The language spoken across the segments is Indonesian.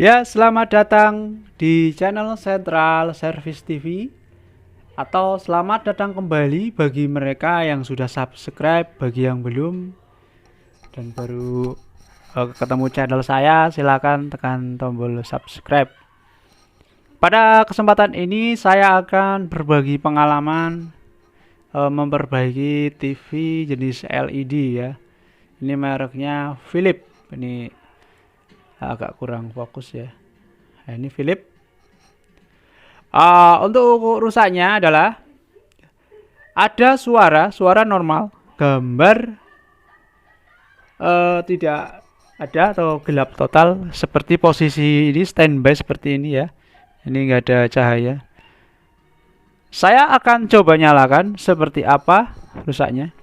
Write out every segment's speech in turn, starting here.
Ya, selamat datang di channel Central Service TV, atau selamat datang kembali bagi mereka yang sudah subscribe. Bagi yang belum dan baru ketemu channel saya, silakan tekan tombol subscribe. Pada kesempatan ini saya akan berbagi pengalaman memperbaiki TV jenis LED ya. Ini mereknya Philips. Ini agak kurang fokus ya. Nah, ini Philips. Untuk rusaknya adalah ada suara normal, gambar tidak ada atau gelap total, seperti posisi ini standby seperti ini ya. Ini enggak ada cahaya. Saya akan coba nyalakan seperti apa rusaknya.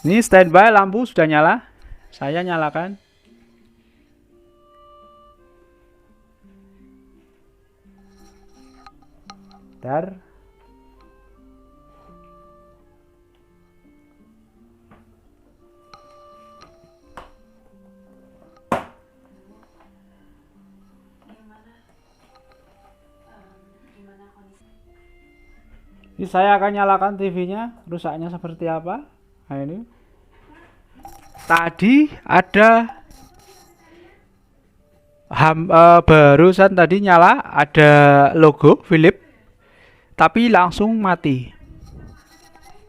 Ini standby, lampu sudah nyala. Saya nyalakan. Bentar. Ini saya akan nyalakan TV-nya. Rusaknya seperti apa? Nah, ini tadi ada barusan tadi nyala, ada logo Philips, tapi langsung mati.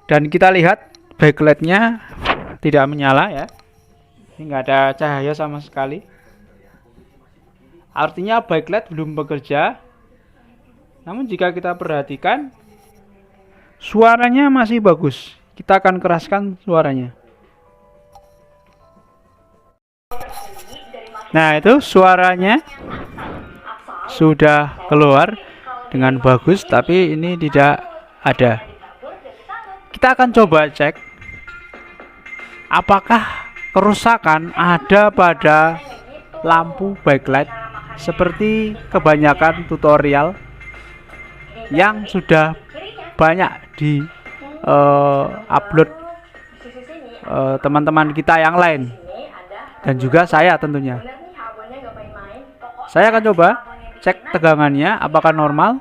Dan kita lihat backlightnya tidak menyala ya. Ini nggak ada cahaya sama sekali. Artinya backlight belum bekerja. Namun jika kita perhatikan, suaranya masih bagus. Kita akan keraskan suaranya. Nah, itu suaranya sudah keluar dengan bagus, tapi ini tidak ada. Kita akan coba cek apakah kerusakan ada pada lampu backlight, seperti kebanyakan tutorial yang sudah banyak di upload teman-teman kita yang lain, dan juga saya tentunya. Saya akan coba cek tegangannya apakah normal.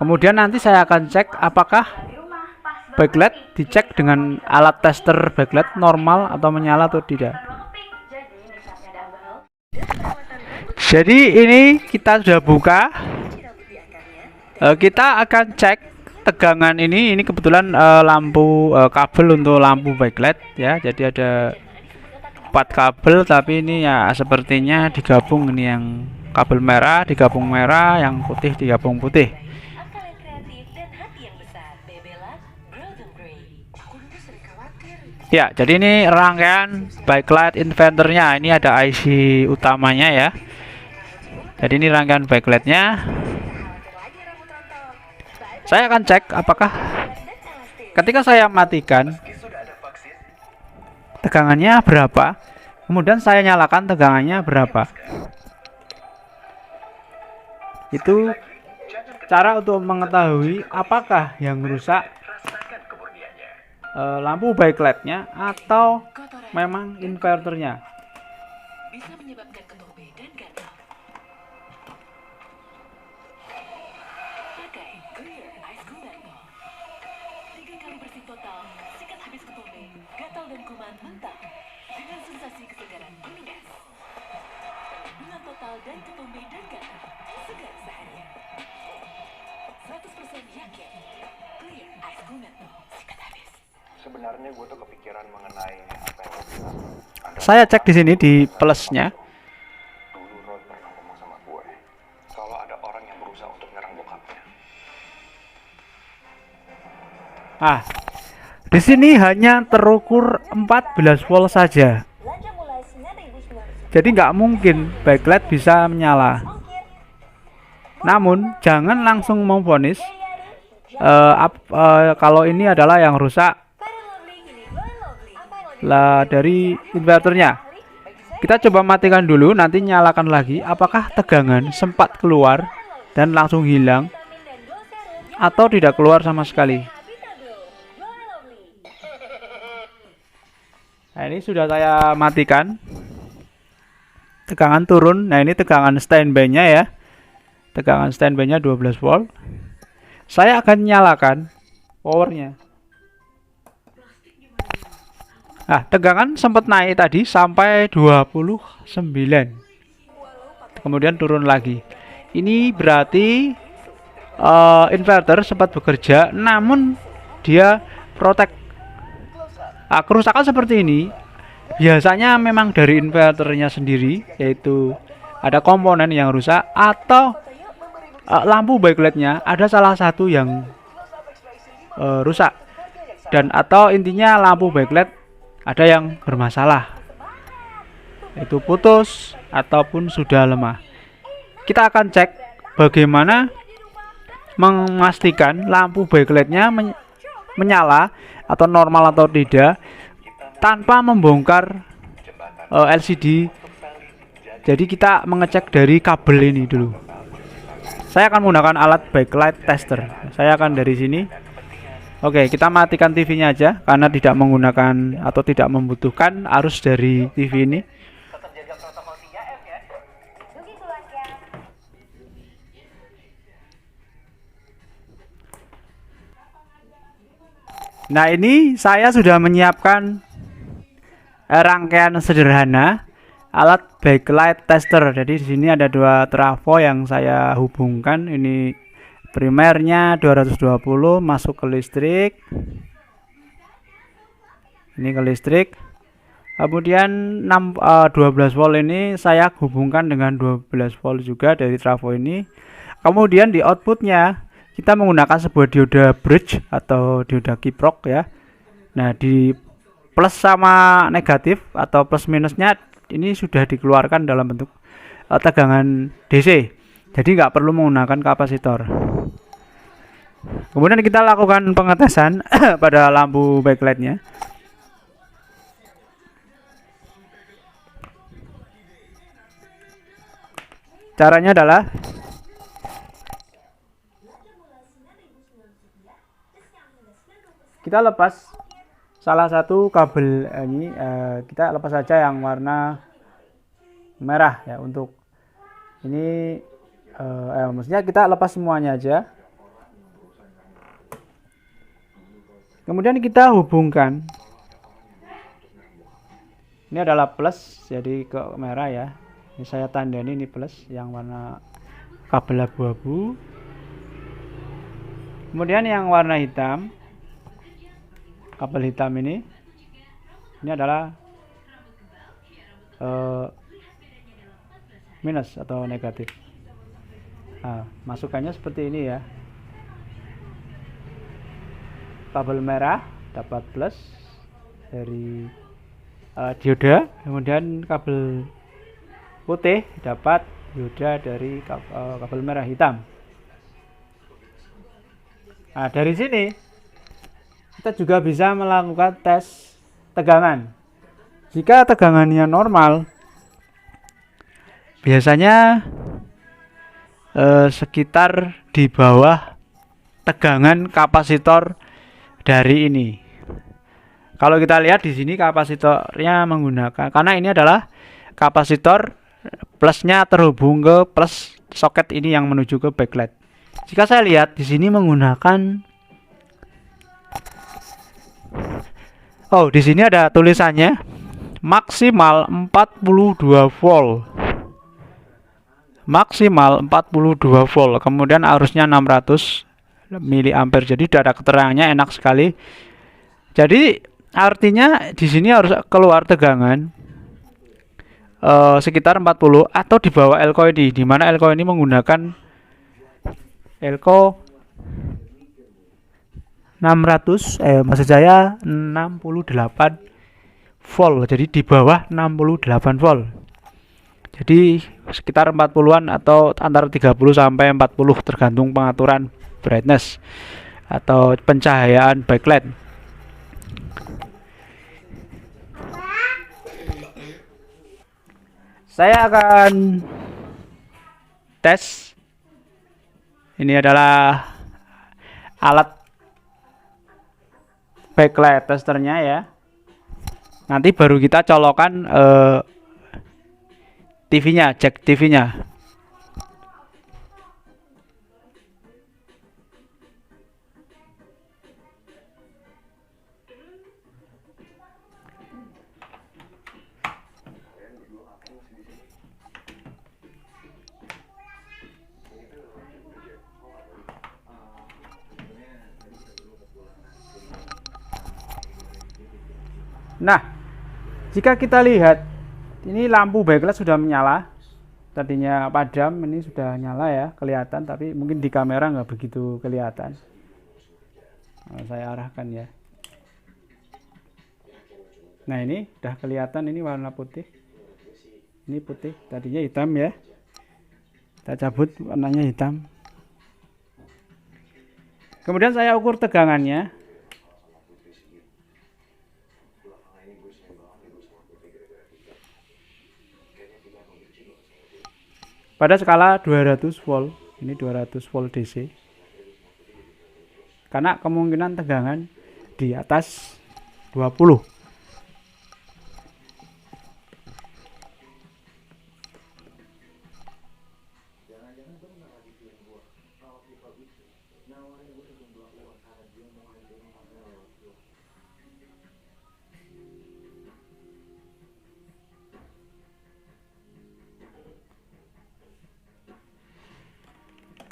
Kemudian nanti saya akan cek apakah backlight dicek dengan alat tester backlight normal atau menyala atau tidak. Jadi ini kita sudah buka. Kita akan cek tegangan ini. Ini kebetulan lampu kabel untuk lampu backlight ya. Jadi ada 4 kabel, tapi ini ya sepertinya digabung. Ini yang kabel merah digabung merah, yang putih digabung putih. Ya, jadi ini rangkaian backlight inverternya. Ini ada IC utamanya ya. Jadi ini rangkaian backlightnya. Saya akan cek apakah ketika saya matikan tegangannya berapa, kemudian saya nyalakan tegangannya berapa. Itu cara untuk mengetahui apakah yang rusak lampu backlightnya atau memang inverternya. Bisa menyebabkan ketombe dan gatal. Pakai Clear Ice Converter. 3 kali bersih total, sikat habis ketombe, gatal dan kuman mentah dengan sensasi kesegaran kuning es. Kandungan total dan ketombe dan gatal segar seharian. 100% yakin Clear Ice Converter, sikat habis. Sebenarnya gue tuh kepikiran mengenai apa yang lo bilang. Saya cek di sini di plusnya. Dulu Rod pernah ngomong sama gue kalau ada orang yang berusaha untuk nyerang bokapnya. Di sini hanya terukur 14 volt saja. Jadi nggak mungkin backlight bisa menyala. Namun jangan langsung memvonis kalau ini adalah yang rusak dari inverternya. Kita coba matikan dulu, nanti nyalakan lagi. Apakah tegangan sempat keluar dan langsung hilang, atau tidak keluar sama sekali. Nah, ini sudah saya matikan. Tegangan turun. Nah, ini tegangan standby-nya ya. Tegangan standby-nya 12 volt. Saya akan nyalakan powernya. Nah, tegangan sempat naik tadi sampai 29. Kemudian turun lagi. Ini berarti inverter sempat bekerja, namun dia protek. Nah, kerusakan seperti ini biasanya memang dari inverternya sendiri, yaitu ada komponen yang rusak atau lampu backlightnya ada salah satu yang rusak, dan atau intinya lampu backlight ada yang bermasalah, itu putus ataupun sudah lemah. Kita akan cek bagaimana memastikan lampu backlightnya menyala atau normal atau tidak tanpa membongkar LCD. Jadi kita mengecek dari kabel ini dulu. Saya akan menggunakan alat backlight tester. Saya akan dari sini. Oke, kita matikan TV-nya aja karena tidak menggunakan atau tidak membutuhkan arus dari TV ini. Nah, ini saya sudah menyiapkan rangkaian sederhana alat backlight tester. Jadi di sini ada dua trafo yang saya hubungkan. Ini primernya 220 masuk ke listrik. Ini ke listrik. Kemudian 12 volt ini saya hubungkan dengan 12 volt juga dari trafo ini. Kemudian di outputnya kita menggunakan sebuah dioda bridge atau dioda kiprok ya. Nah, di plus sama negatif atau plus minusnya ini sudah dikeluarkan dalam bentuk tegangan DC. Jadi nggak perlu menggunakan kapasitor. Kemudian kita lakukan pengetesan pada lampu backlightnya. Caranya adalah kita lepas salah satu kabel ini, kita lepas saja yang warna merah ya. Untuk ini maksudnya kita lepas semuanya aja. Kemudian kita hubungkan. Ini adalah plus, jadi ke merah ya. Ini saya tandani ini plus yang warna kabel abu-abu. Kemudian yang warna hitam, kabel hitam ini adalah minus atau negatif. Nah, masukannya seperti ini ya. Kabel merah dapat plus dari dioda, kemudian kabel putih dapat dioda dari kabel merah hitam. Nah, dari sini kita juga bisa melakukan tes tegangan. Jika tegangannya normal, biasanya sekitar di bawah tegangan kapasitor dari ini. Kalau kita lihat di sini kapasitornya menggunakan, karena ini adalah kapasitor plusnya terhubung ke plus soket ini yang menuju ke backlight. Jika saya lihat di sini menggunakan, di sini ada tulisannya maksimal 42 volt. Maksimal 42 volt. Kemudian arusnya 600 miliampere. Jadi sudah ada keterangannya, enak sekali. Jadi artinya di sini harus keluar tegangan sekitar 40 atau di bawah elko ini, di mana elko ini menggunakan elko 600 maksud saya 68 volt. Jadi di bawah 68 volt. Jadi sekitar 40-an atau antara 30 sampai 40 tergantung pengaturan brightness atau pencahayaan backlight. Saya akan tes. Ini adalah alat backlight testernya ya. Nanti baru kita colokan TV-nya, cek TV-nya. Nah, jika kita lihat ini lampu backlight sudah menyala. Tadinya padam, ini sudah nyala ya, kelihatan, tapi mungkin di kamera nggak begitu kelihatan. Nah, saya arahkan ya. Nah, ini udah kelihatan, ini warna putih. Ini putih, tadinya hitam ya. Kita cabut warnanya hitam. Kemudian saya ukur tegangannya. Pada skala 200 volt, ini 200 volt DC. Karena kemungkinan tegangan di atas 20.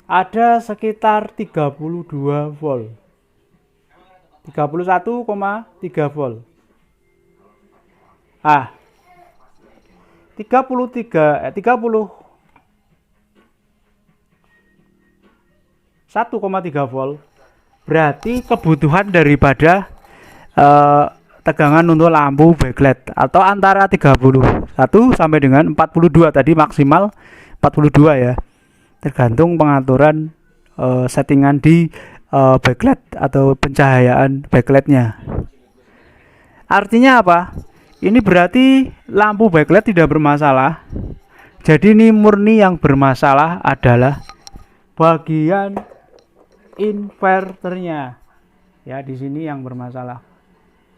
Ada sekitar 32 volt. 31,3 volt. 1,3 volt. Berarti kebutuhan daripada tegangan untuk lampu backlight atau antara 31 sampai dengan 42, tadi maksimal 42 ya. Tergantung pengaturan settingan di backlight atau pencahayaan backlightnya. Artinya apa? Ini berarti lampu backlight tidak bermasalah. Jadi ini murni yang bermasalah adalah bagian inverternya. Ya, di sini yang bermasalah.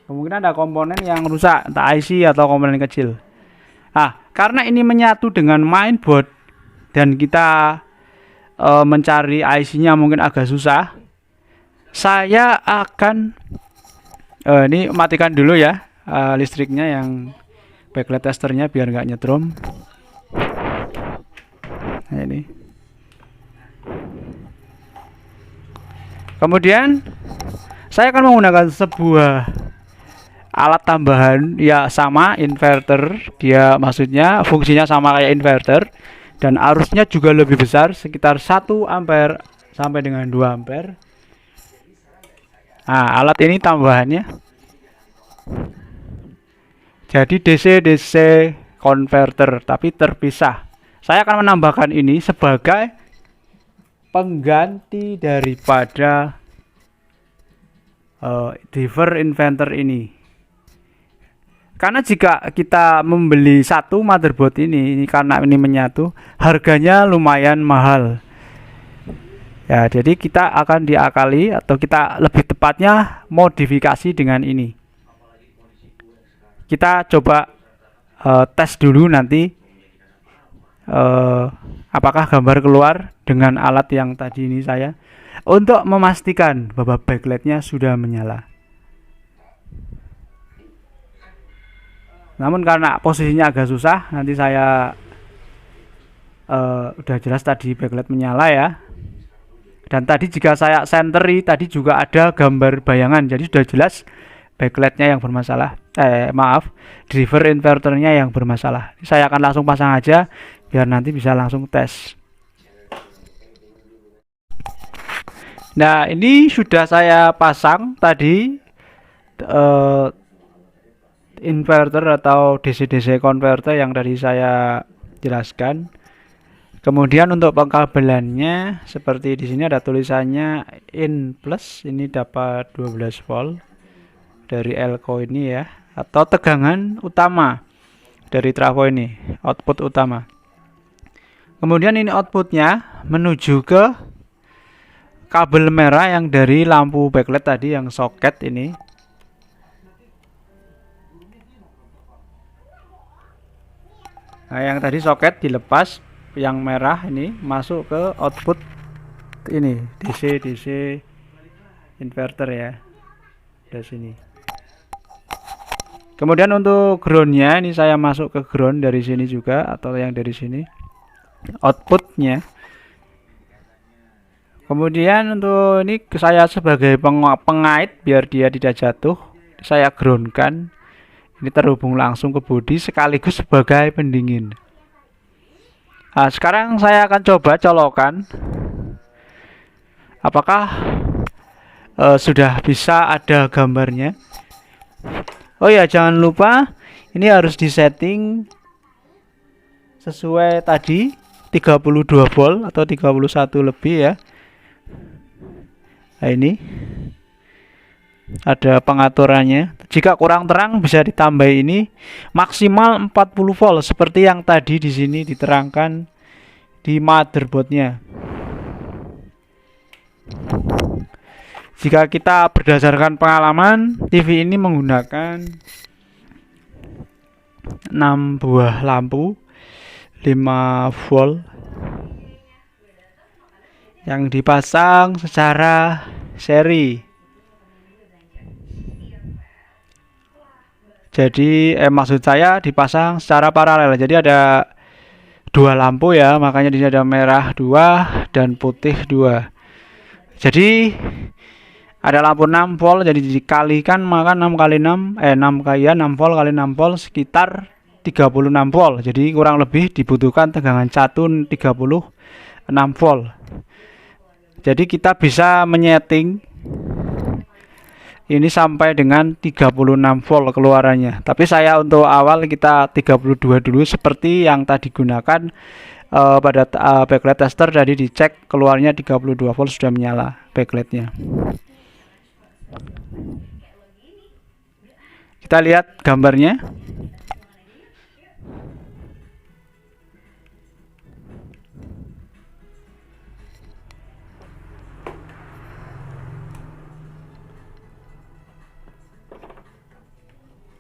Kemungkinan ada komponen yang rusak, entah IC atau komponen kecil. Karena ini menyatu dengan mainboard dan kita mencari IC-nya mungkin agak susah, saya akan ini matikan dulu ya listriknya yang backlight testernya biar nggak nyetrum. Nah, ini kemudian saya akan menggunakan sebuah alat tambahan, ya sama inverter, dia maksudnya fungsinya sama kayak inverter dan arusnya juga lebih besar, sekitar 1 ampere sampai dengan 2 ampere. Alat ini tambahannya jadi DC-DC converter tapi terpisah. Saya akan menambahkan ini sebagai pengganti daripada driver inverter ini. Karena jika kita membeli satu motherboard ini karena ini menyatu, harganya lumayan mahal. Ya, jadi kita akan diakali atau kita lebih tepatnya modifikasi dengan ini. Kita coba tes dulu nanti apakah gambar keluar dengan alat yang tadi ini saya, untuk memastikan bahwa backlightnya sudah menyala. Namun karena posisinya agak susah, nanti saya udah jelas tadi backlight menyala ya. Dan tadi jika saya senteri tadi juga ada gambar bayangan, jadi sudah jelas backlightnya yang bermasalah. Driver inverternya yang bermasalah. Saya akan langsung pasang aja biar nanti bisa langsung tes. Nah, ini sudah saya pasang tadi inverter atau DC-DC converter yang tadi saya jelaskan. Kemudian untuk pengkabelannya seperti di sini ada tulisannya in plus, ini dapat 12 volt dari elko ini ya, atau tegangan utama dari trafo ini, output utama. Kemudian ini outputnya menuju ke kabel merah yang dari lampu backlight tadi yang soket ini. Nah, yang tadi soket dilepas, yang merah ini masuk ke output ini DC inverter ya, dari sini. Kemudian untuk groundnya ini saya masuk ke ground dari sini juga, atau yang dari sini outputnya. Kemudian untuk ini saya sebagai pengait biar dia tidak jatuh, saya groundkan. Ini terhubung langsung ke bodi sekaligus sebagai pendingin. Nah, sekarang saya akan coba colokan. Apakah sudah bisa ada gambarnya? Oh ya, jangan lupa ini harus disetting sesuai tadi 32 volt atau 31 lebih ya. Nah, ini ada pengaturannya. Jika kurang terang bisa ditambah ini maksimal 40 volt seperti yang tadi di sini diterangkan di motherboardnya. Jika kita berdasarkan pengalaman, TV ini menggunakan 6 buah lampu 5 volt yang dipasang secara seri. Jadi maksud saya dipasang secara paralel. Jadi ada 2 lampu ya, makanya di sini ada merah 2 dan putih 2. Jadi ada lampu 6 volt, jadi dikalikan maka 6 kali 6 6 volt kali 6 volt sekitar 36 volt. Jadi kurang lebih dibutuhkan tegangan catu 36 volt. Jadi kita bisa menyeting ini sampai dengan 36 volt keluarannya. Tapi saya untuk awal kita 32 dulu seperti yang tadi gunakan pada backlight tester. Tadi dicek keluarnya 32 volt sudah menyala backlightnya. Kita lihat gambarnya.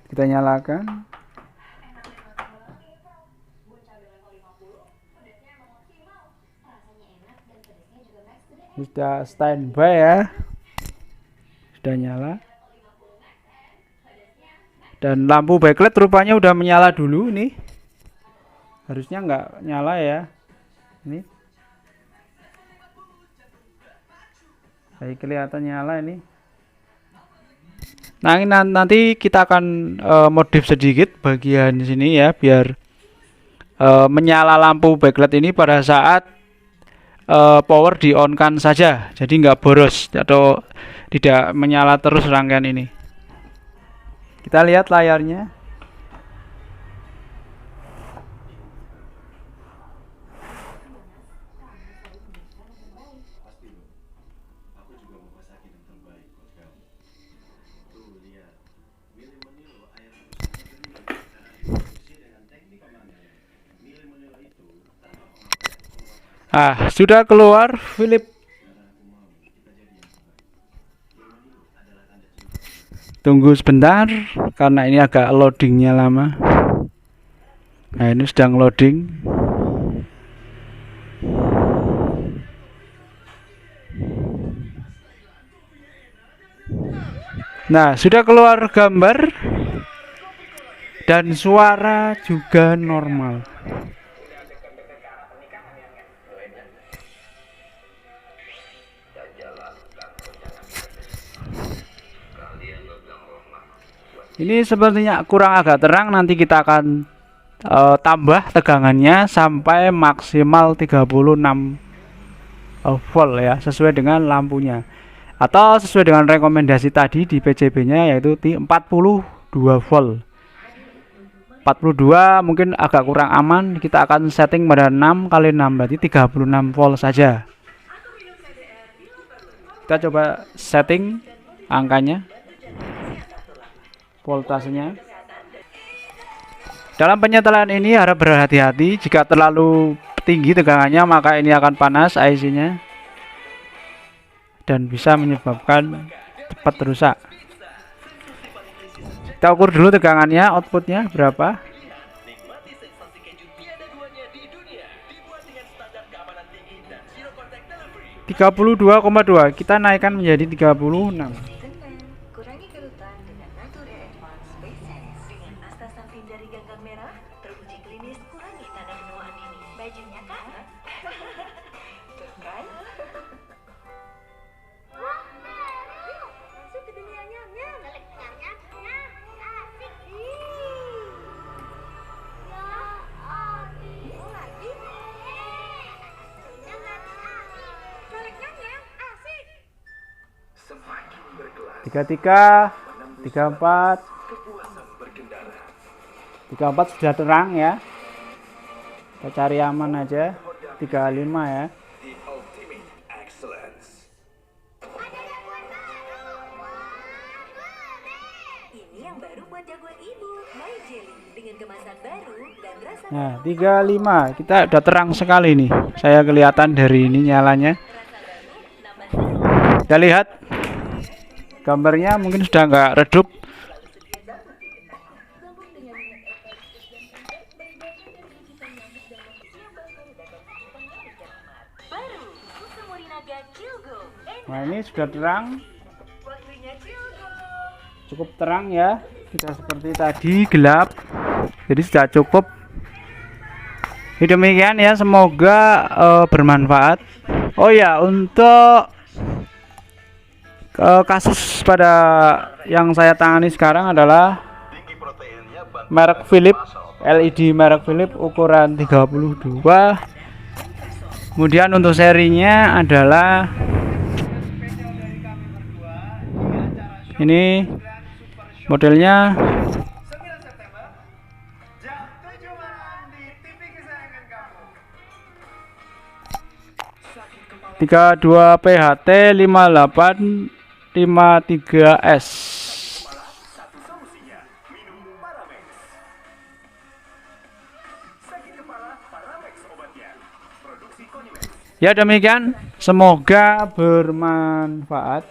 Kita nyalakan. Sudah standby ya. Sudah nyala. Dan lampu backlight rupanya udah menyala dulu nih. Harusnya nggak nyala ya. Ini. Baik, kelihatan nyala ini. Nah, ini nanti kita akan modif sedikit bagian sini ya, biar menyala lampu backlight ini pada saat power di on kan saja, jadi nggak boros atau tidak menyala terus rangkaian ini. Kita lihat layarnya. Sudah keluar Philip. Tunggu sebentar karena ini agak loadingnya lama. Nah, ini sedang loading. Nah, sudah keluar gambar dan suara juga normal. Ini sepertinya kurang agak terang, nanti kita akan tambah tegangannya sampai maksimal 36 volt ya, sesuai dengan lampunya. Atau sesuai dengan rekomendasi tadi di PCB-nya yaitu 42 volt. 42 mungkin agak kurang aman, kita akan setting pada 6 kali 6 berarti 36 volt saja. Kita coba setting angkanya, voltasenya. Dalam penyetelan ini harap berhati-hati, jika terlalu tinggi tegangannya maka ini akan panas IC-nya dan bisa menyebabkan cepat rusak. Kita ukur dulu tegangannya, outputnya berapa. 32,2. Kita naikkan menjadi 36. Kurangi kerutan dengan Nature Advanced Face Series dengan astaxanthin dari ganggang merah, teruji klinis kurangi tanda penuaan dini. Bajunya kan? Tuh kan? Wah, yuk masuk ke dunia nyam-nyam. Asik. Semakin berkelas, 33, 34. kepuasan berkendara. 34 sudah terang ya. Kita cari aman aja. 35 ya. The ultimate excellence. Ini yang baru buat jagoan ibu, My Jelly dengan kemasan baru dan rasa Nah, 35. Kita udah terang sekali nih. Saya kelihatan dari ini nyalanya. Kita lihat gambarnya mungkin sudah nggak redup. baru susu Morinaga Chillgo. Nah, ini sudah terang. Waktunya Chillgo. Cukup terang ya. Tidak seperti tadi gelap. Jadi sudah cukup. Jadi demikian ya, semoga bermanfaat. Oh ya, untuk kasus pada yang saya tangani sekarang adalah Tinggi proteinnya bantu merek Philips, LED merek Philips ukuran 32. Kemudian untuk serinya adalah ini modelnya jam 7 malam di TV kesayangan kamu. 32 PHT 5853S. Satu solusinya, minum Paramex. Sakit kepala, Paramex obatnya. Produksi Konimex. Ya demikian, semoga bermanfaat.